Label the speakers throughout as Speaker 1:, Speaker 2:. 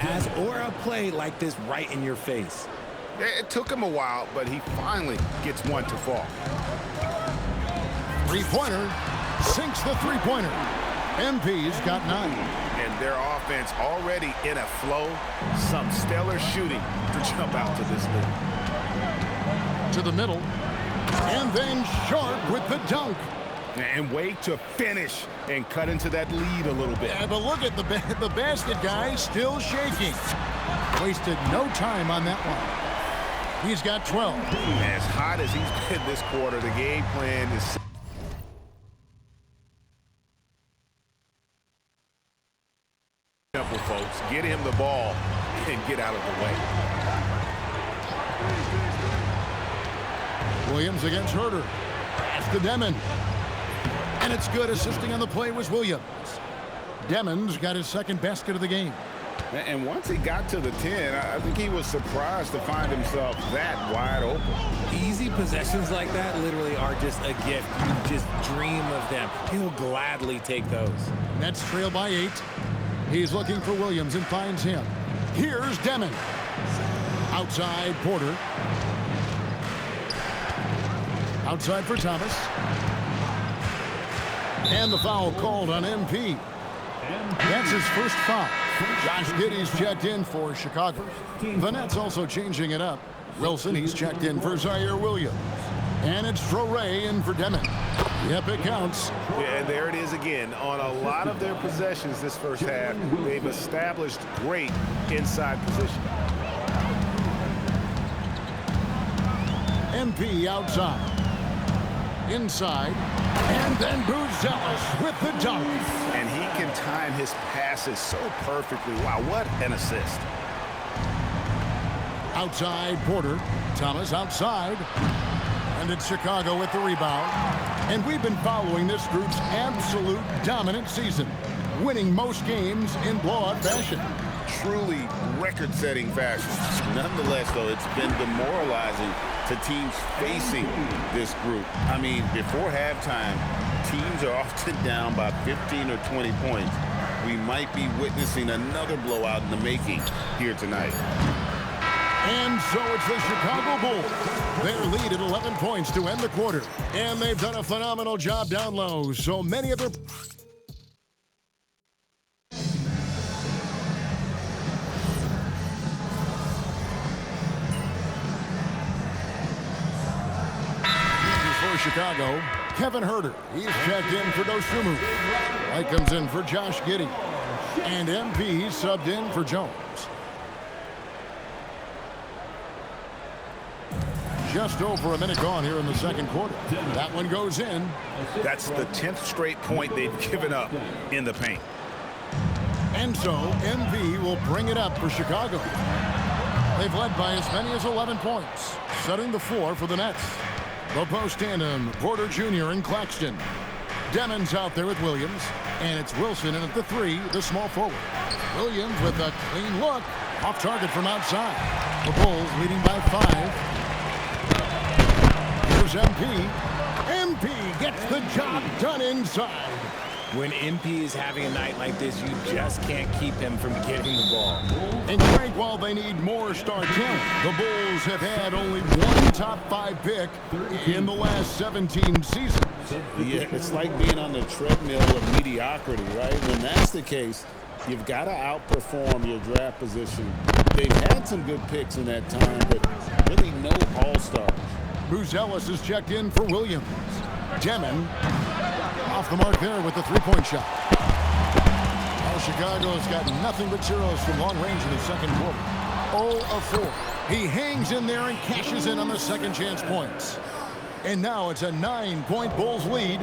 Speaker 1: has or a play like this right in your face.
Speaker 2: It took him a while, but he finally gets one to fall.
Speaker 3: Three-pointer. Sinks the three-pointer. MP's got 9.
Speaker 2: And their offense already in a flow. Some stellar shooting to jump out to this lead.
Speaker 3: To the middle. And then Sharp with the dunk.
Speaker 2: And wait to finish and cut into that lead a little bit.
Speaker 3: Yeah, but look at the basket guy still shaking. Wasted no time on that one. He's got 12.
Speaker 2: As hot as he's been this quarter, the game plan is simple, folks. Get him the ball and get out of the way.
Speaker 3: Williams against Herter. Pass to Demon. And it's good. Assisting on the play was Williams. Demon's got his second basket of the game.
Speaker 2: And once he got to the 10, I think he was surprised to find himself that wide open.
Speaker 1: Easy possessions like that literally are just a gift. You just dream of them. He'll gladly take those.
Speaker 3: Nets trail by 8. He's looking for Williams and finds him. Here's Demon. Outside Porter. Outside for Thomas. And the foul called on MP. That's his first foul. Josh Giddey's checked in for Chicago. The Nets also changing it up. Wilson, he's checked in for Zaire Williams. And it's Traoré in for Demon. Yep, it counts.
Speaker 2: Yeah, and there it is again. On a lot of their possessions this first half, they've established great inside position.
Speaker 3: MP outside. Inside. And then Buzelis with the dunk.
Speaker 2: And he can time his passes so perfectly. Wow, what an assist.
Speaker 3: Outside Porter. Thomas outside. And it's Chicago with the rebound. And we've been following this group's absolute dominant season, winning most games in blowout fashion.
Speaker 2: Truly record-setting fashion. Nonetheless, though, it's been demoralizing to teams facing this group. I mean, before halftime, teams are often down by 15 or 20 points. We might be witnessing another blowout in the making here tonight.
Speaker 3: And so it's the Chicago Bulls. Their lead at 11 points to end the quarter. And they've done a phenomenal job down low. So many of their... For Chicago, Kevin Herter. He's checked in for Dosunmu. White comes in for Josh Giddey. And MP subbed in for Jones. Just over a minute gone here in the second quarter. That one goes in.
Speaker 2: That's the 10th straight point they've given up in the paint.
Speaker 3: And so MV will bring it up for Chicago. They've led by as many as 11 points, setting the floor for the Nets. The post tandem, Porter Jr. and Claxton. Demon's out there with Williams. And it's Wilson in at the 3, the small forward. Williams with a clean look. Off target from outside. The Bulls leading by 5. Here's MP. MP gets the job done inside.
Speaker 1: When MP is having a night like this, you just can't keep him from getting the ball.
Speaker 3: And Frank, while they need more star talent, the Bulls have had only one top 5 pick in the last 17 seasons.
Speaker 4: Yeah, it's like being on the treadmill of mediocrity, right? When that's the case, you've got to outperform your draft position. They've had some good picks in that time, but really no all-stars.
Speaker 3: Buzelis is checked in for Williams. Demon off the mark there with the three-point shot. Well, Chicago's got nothing but zeros from long range in the second quarter. 0 of 4. He hangs in there and cashes in on the second chance points. And now it's a 9-point Bulls lead.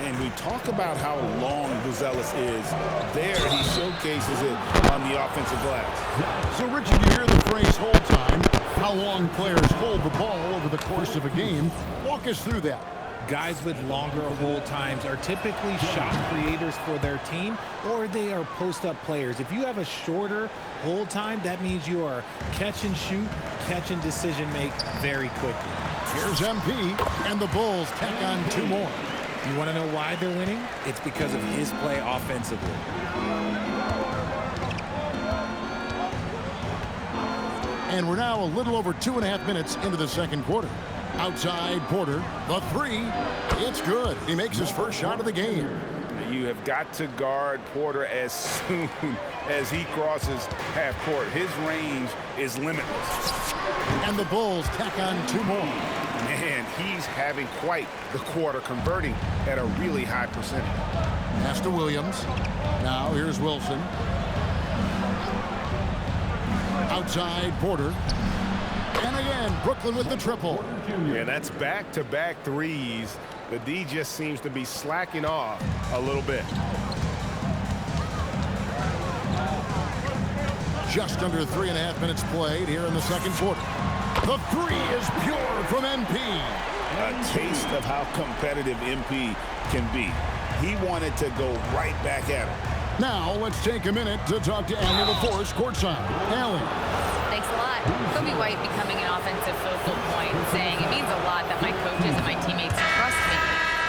Speaker 4: And we talk about how long Buzelis is. There, he showcases it on the offensive glass.
Speaker 3: So, Richard, you hear the phrase hold time, how long players hold the ball over the course of a game. Walk us through that.
Speaker 1: Guys with longer hold times are typically shot creators for their team, or they are post-up players. If you have a shorter hold time, that means you are catch and shoot, catch and decision make very quickly.
Speaker 3: Here's MP, and the Bulls tack on 2 more.
Speaker 1: You want to know why they're winning? It's because of his play offensively.
Speaker 3: And we're now a little over 2.5 minutes into the second quarter. Outside Porter, the three. It's good. He makes his first shot of the game.
Speaker 4: You have got to guard Porter as soon as he crosses half court. His range is limitless.
Speaker 3: And the Bulls tack on 2 more.
Speaker 4: Man, he's having quite the quarter, converting at a really high percentage.
Speaker 3: Pass to Williams. Now here's Wilson. Outside Porter. And again, Brooklyn with the triple.
Speaker 5: Yeah, that's back-to-back threes. The D just seems to be slacking off a little bit.
Speaker 3: Just under 3.5 minutes played here in the second quarter. The three is pure from MP.
Speaker 2: A taste of how competitive MP can be. He wanted to go right back at him.
Speaker 3: Now let's take a minute to talk to Allie LaForce courtside. Allie.
Speaker 6: Thanks a lot. Kobe White becoming an offensive focal point, saying it means a lot that my coaches and my teammates trust me.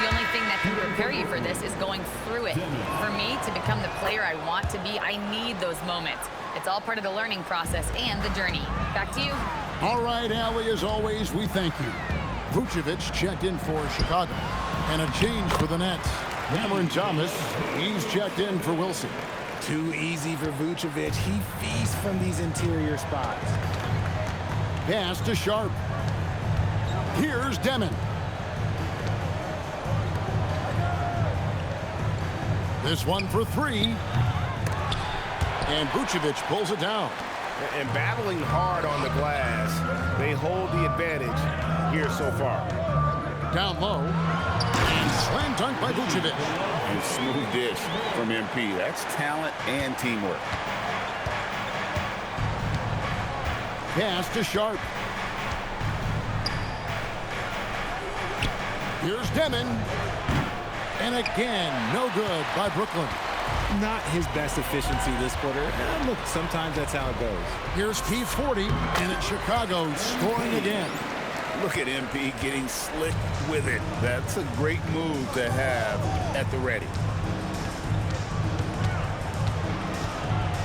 Speaker 6: The only thing that can prepare you for this is going through it. For me to become the player I want to be, I need those moments. It's all part of the learning process and the journey. Back to you.
Speaker 3: All right, Allie, as always, we thank you. Vucevic checked in for Chicago. And a change for the Nets. Cameron Thomas, he's checked in for Wilson.
Speaker 1: Too easy for Vucevic. He feasts from these interior spots.
Speaker 3: Pass to Sharp. Here's Demon. This one for three. And Vucevic pulls it down.
Speaker 5: And battling hard on the glass, they hold the advantage here so far.
Speaker 3: Down low. And slam dunk by Vucevic.
Speaker 2: And smooth dish from MP. That's talent and teamwork.
Speaker 3: Pass to Sharp. Here's Demon. And again, no good by Brooklyn.
Speaker 1: Not his best efficiency this quarter. Look, sometimes that's how it goes.
Speaker 3: Here's P40, and it's Chicago scoring again.
Speaker 2: Look at MP getting slick with it. That's a great move to have at the ready.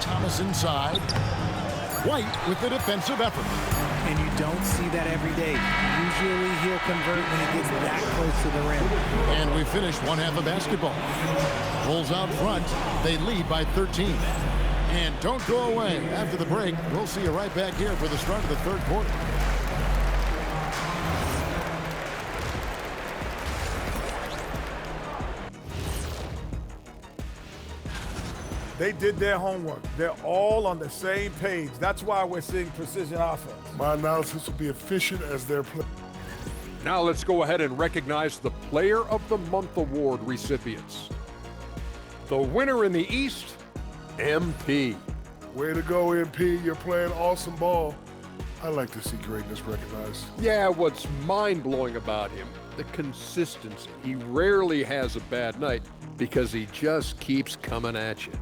Speaker 3: Thomas inside. White with the defensive effort.
Speaker 1: And you don't see that every day. Usually he'll convert when he gets that close to the rim.
Speaker 3: And we finish one half of basketball. Bulls out front. They lead by 13. And don't go away. After the break, we'll see you right back here for the start of the third quarter.
Speaker 7: They did their homework. They're all on the same page. That's why we're seeing precision offense.
Speaker 8: My analysis will be efficient as their play.
Speaker 9: Now let's go ahead and recognize the Player of the Month award recipients. The winner in the East, MP.
Speaker 8: Way to go, MP. You're playing awesome ball. I like to see greatness recognized.
Speaker 9: Yeah, what's mind-blowing about him, the consistency. He rarely has a bad night because he just keeps coming at you.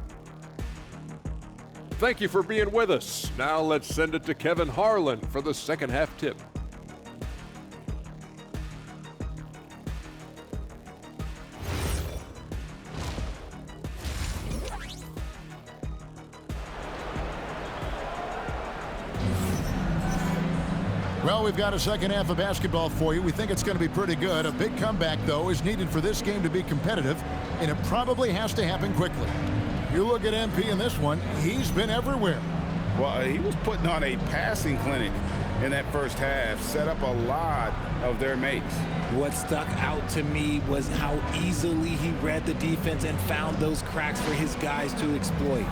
Speaker 9: Thank you for being with us. Now let's send it to Kevin Harlan for the second half tip.
Speaker 3: Well, we've got a second half of basketball for you. We think it's going to be pretty good. A big comeback, though, is needed for this game to be competitive, and it probably has to happen quickly. You look at MP in this one, he's been everywhere.
Speaker 2: Well, he was putting on a passing clinic in that first half, set up a lot of their makes.
Speaker 1: What stuck out to me was how easily he read the defense and found those cracks for his guys to exploit.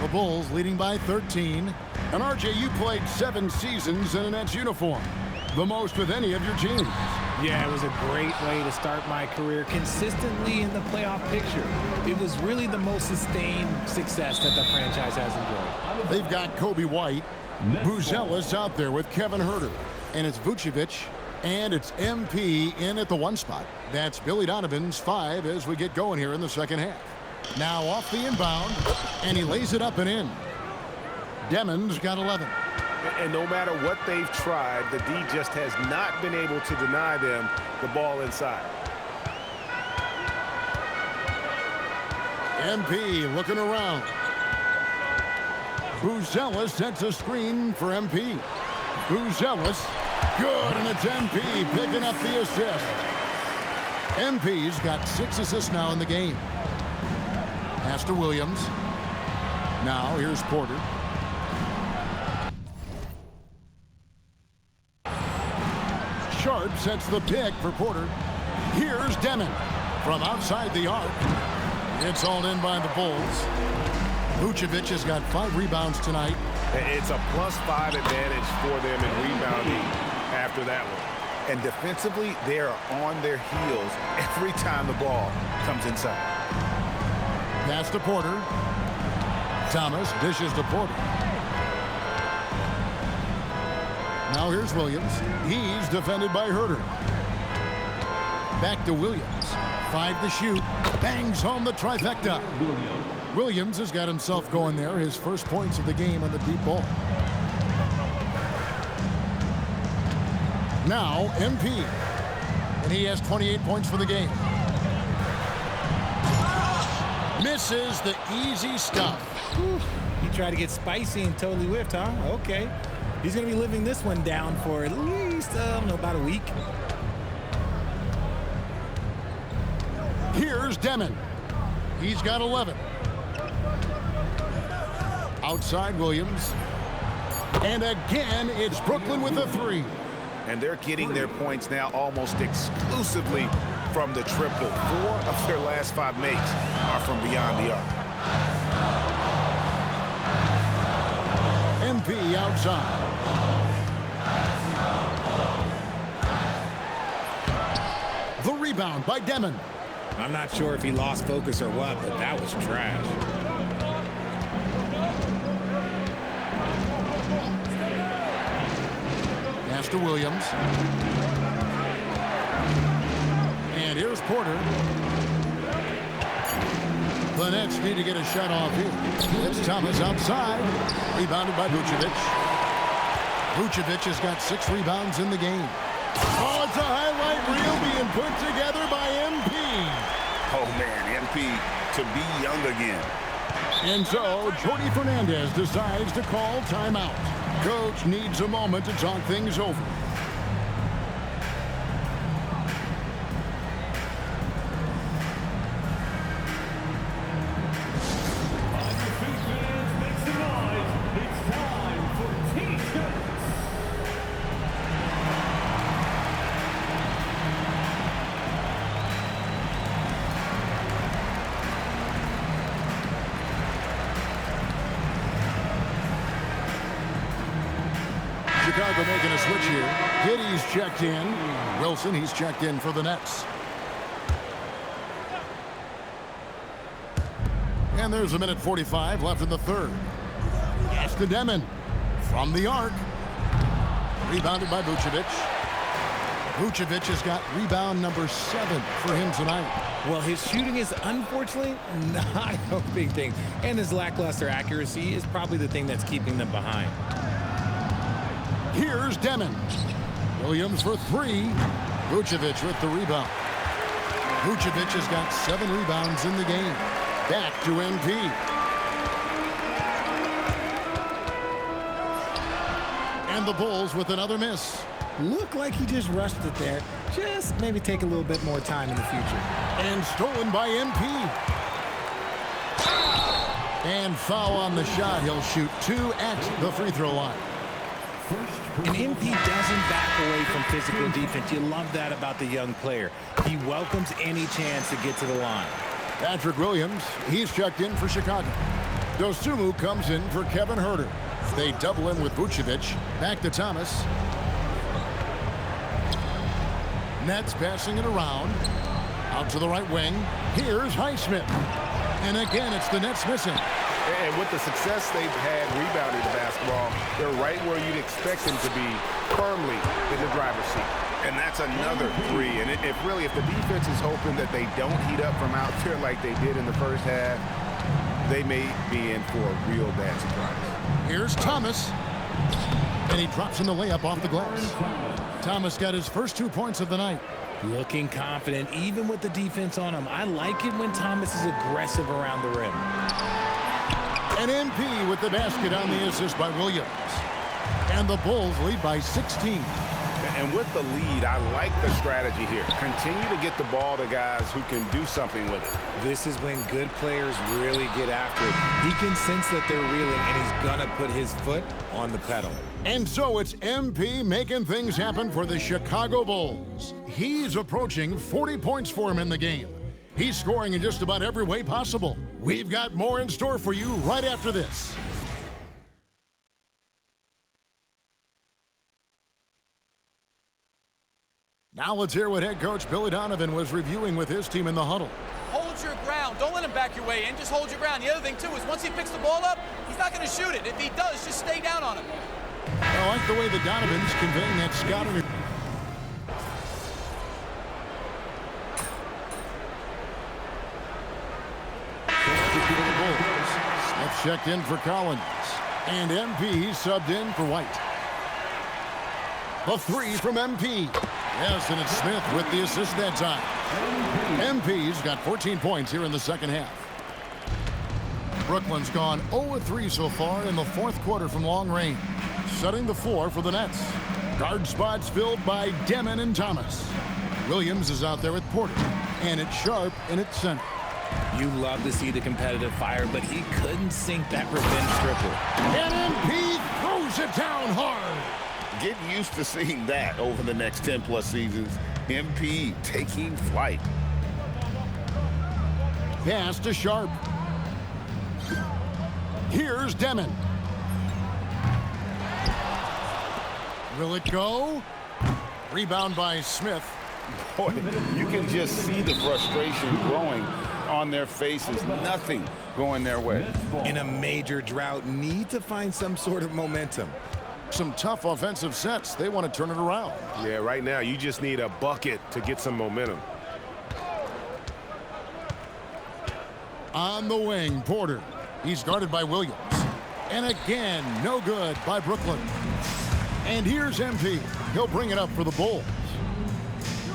Speaker 3: The Bulls leading by 13. And RJ, you played 7 seasons in a Nets uniform, the most with any of your teams.
Speaker 1: Yeah, it was a great way to start my career consistently in the playoff picture. It was really the most sustained success that the franchise has enjoyed.
Speaker 3: They've got Kobe White. Buzelis out there with Kevin Huerter. And it's Vucevic. And it's MP in at the 1 spot. That's Billy Donovan's 5 as we get going here in the second half. Now off the inbound, and he lays it up and in. Demon's got 11.
Speaker 5: And no matter what they've tried, the D just has not been able to deny them the ball inside.
Speaker 3: MP looking around. Buzelis sets a screen for MP. Buzelis, good, and it's MP picking up the assist. MP's got 6 assists now in the game. Pass to Williams. Now here's Porter. Sharp sets the pick for Porter. Here's Demon from outside the arc. It's hauled in by the Bulls. Vucevic has got 5 rebounds tonight.
Speaker 5: It's a +5 advantage for them in rebounding after that one. And defensively, they are on their heels every time the ball comes inside.
Speaker 3: Pass to Porter. Thomas dishes to Porter. Now here's Williams. He's defended by Herter. Back to Williams. 5 to shoot. Bangs home the trifecta. Williams has got himself going there. His first points of the game on the deep ball. Now MP. And he has 28 points for the game. Misses the easy stuff.
Speaker 1: Whew. He tried to get spicy and totally whiffed, huh? Okay. He's going to be living this one down for at least, I don't know, about a week.
Speaker 3: Here's Demon. He's got 11. Outside Williams. And again, it's Brooklyn with a 3.
Speaker 5: And they're getting their points now almost exclusively from the triple. 4 of their last 5 makes are from beyond the arc.
Speaker 3: MP outside. The rebound by Demon.
Speaker 1: I'm not sure if he lost focus or what, but that was trash.
Speaker 3: Pass to Williams. And here's Porter. The Nets need to get a shot off here. It's Thomas outside. Rebounded by Vucevic. Vucevic has got 6 rebounds in the game. Oh, it's a highlight reel being put together by MP.
Speaker 2: Oh, man, MP to be young again.
Speaker 3: And so, Jordy Fernandez decides to call timeout. Coach needs a moment to talk things over. Chicago making a switch here. Giddey's checked in. Wilson, he's checked in for the Nets. And there's 1:45 left in the third. Pass to Demon from the arc. Rebounded by Vucevic. Vucevic has got rebound number 7 for him tonight.
Speaker 1: Well, his shooting is unfortunately not a big thing. And his lackluster accuracy is probably the thing that's keeping them behind.
Speaker 3: Here's Demon. Williams for 3. Vucevic with the rebound. Vucevic has got 7 rebounds in the game. Back to MP. And the Bulls with another miss.
Speaker 1: Looked like he just rushed it there. Just maybe take a little bit more time in the future.
Speaker 3: And stolen by MP. And foul on the shot. He'll shoot 2 at the free throw line.
Speaker 1: And MP doesn't back away from physical defense. You love that about the young player. He welcomes any chance to get to the line.
Speaker 3: Patrick Williams, he's checked in for Chicago. Dosunmu comes in for Kevin Herter. They double in with Vucevic. Back to Thomas. Nets passing it around. Out to the right wing. Here's Highsmith. And again, it's the Nets missing.
Speaker 5: And with the success they've had rebounding the basketball, they're right where you'd expect them to be, firmly in the driver's seat.
Speaker 2: And that's another 3. And if the defense is hoping that they don't heat up from out there like they did in the first half, they may be in for a real bad surprise.
Speaker 3: Here's Thomas. And he drops in the layup off the glass. Thomas got his first 2 points of the night.
Speaker 1: Looking confident, even with the defense on him. I like it when Thomas is aggressive around the rim.
Speaker 3: And MP with the basket on the assist by Williams. And the Bulls lead by 16.
Speaker 5: And with the lead, I like the strategy here. Continue to get the ball to guys who can do something with it.
Speaker 1: This is when good players really get after it. He can sense that they're reeling, and he's going to put his foot on the pedal.
Speaker 3: And so it's MP making things happen for the Chicago Bulls. He's approaching 40 points for him in the game. He's scoring in just about every way possible. We've got more in store for you right after this. Now let's hear what head coach Billy Donovan was reviewing with his team in the huddle.
Speaker 10: Hold your ground. Don't let him back your way in. Just hold your ground. The other thing, too, is once he picks the ball up, he's not going to shoot it. If he does, just stay down on him.
Speaker 3: I like the way the Donovan's conveying that scouting. Smith checked in for Collins. And MP subbed in for White. The three from MP. Yes, and it's Smith with the assist that time. MP's got 14 points here in the second half. Brooklyn's gone 0-3 so far in the fourth quarter from long range, setting the floor for the Nets. Guard spots filled by Demon and Thomas. Williams is out there with Porter, and it's Sharp in its center.
Speaker 1: You love to see the competitive fire, but he couldn't sink that revenge triple.
Speaker 3: And MP throws it down hard.
Speaker 2: Get used to seeing that over the next 10-plus seasons. MP taking flight.
Speaker 3: Pass to Sharp. Here's Demon. Will it go? Rebound by Smith.
Speaker 2: Boy, you can just see the frustration growing on their faces. Nothing going their way.
Speaker 1: In a major drought, need to find some sort of momentum.
Speaker 3: Some tough offensive sets. They want to turn it around.
Speaker 5: Yeah, right now you just need a bucket to get some momentum.
Speaker 3: On the wing, Porter. He's guarded by Williams. And again, no good by Brooklyn. And here's MP. He'll bring it up for the Bulls.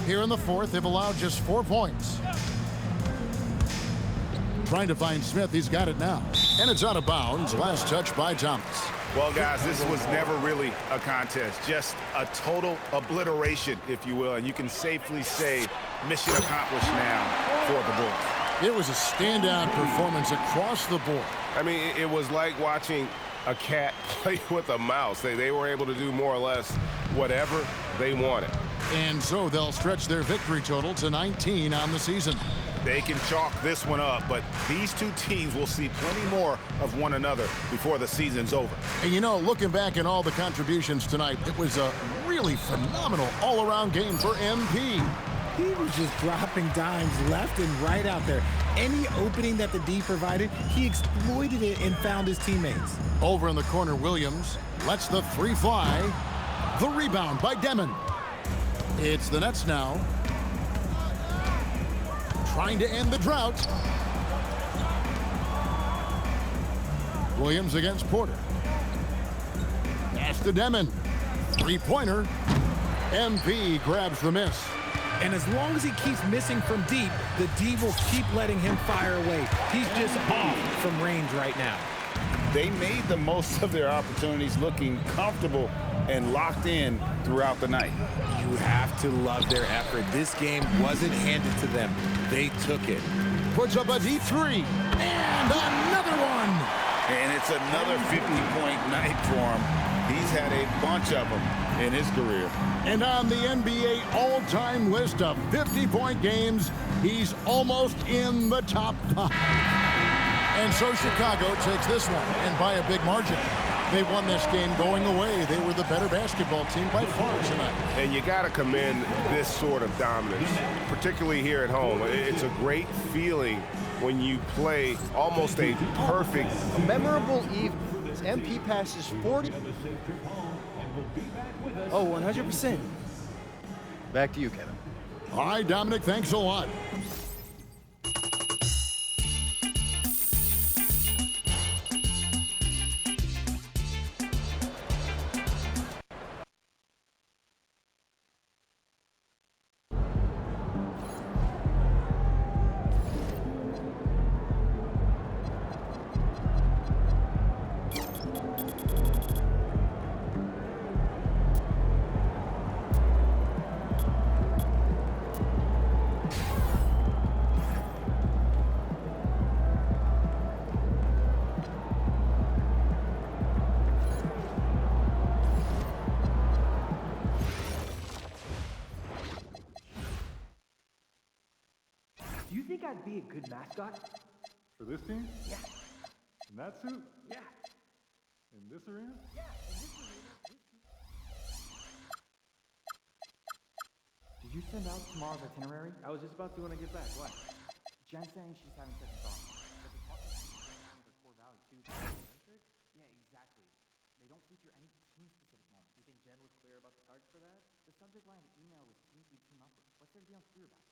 Speaker 3: Here in the fourth, they've allowed just 4 points. Trying to find Smith. He's got it now. And it's out of bounds. Last touch by Thomas.
Speaker 5: Well, guys, this was never really a contest. Just a total obliteration, if you will. And you can safely say mission accomplished now for the Bulls.
Speaker 3: It was a standout performance across the board.
Speaker 5: I mean, it was like watching a cat play with a mouse. They were able to do more or less whatever they wanted.
Speaker 3: And so they'll stretch their victory total to 19 on the season.
Speaker 5: They can chalk this one up, but these two teams will see plenty more of one another before the season's over.
Speaker 3: And you know, looking back at all the contributions tonight, it was a really phenomenal all-around game for MP.
Speaker 1: He was just dropping dimes left and right out there. Any opening that the D provided, he exploited it and found his teammates.
Speaker 3: Over in the corner, Williams lets the three fly. The rebound by Demon. It's the Nets now. Trying to end the drought. Williams against Porter. Pass to Demon. Three-pointer. MP grabs the miss.
Speaker 1: And as long as he keeps missing from deep, the D will keep letting him fire away. He's just off from range right now.
Speaker 2: They made the most of their opportunities, looking comfortable and locked in throughout the night.
Speaker 1: You have to love their effort. This game wasn't handed to them. They took it.
Speaker 3: Puts up a deep three. And another one.
Speaker 2: And it's another 50-point night for him. He's had a bunch of them in his career.
Speaker 3: And on the NBA all-time list of 50-point games, he's almost in the top 5. And so Chicago takes this one, and by a big margin. They won this game going away. They were the better basketball team by far tonight.
Speaker 5: And you got to commend this sort of dominance, particularly here at home. It's a great feeling when you play almost a perfect.
Speaker 11: A memorable evening. MP passes 40. Oh, 100%. Back to you, Kevin.
Speaker 3: All right, Dominic, thanks a lot.
Speaker 12: I'd be a good mascot?
Speaker 13: For this team?
Speaker 12: Yeah.
Speaker 13: In that suit?
Speaker 12: Yeah.
Speaker 13: In this arena?
Speaker 12: Yeah, in this arena. Did you send out tomorrow's itinerary? I was just about to when I get back. What? Jen's saying she's having second thoughts. But the talk is with her core value too. Yeah, exactly. They don't feature any team-specific moments. You think Jen was clear about the target for that? The subject line of the email was teams we team up with. What's there to be unclear about?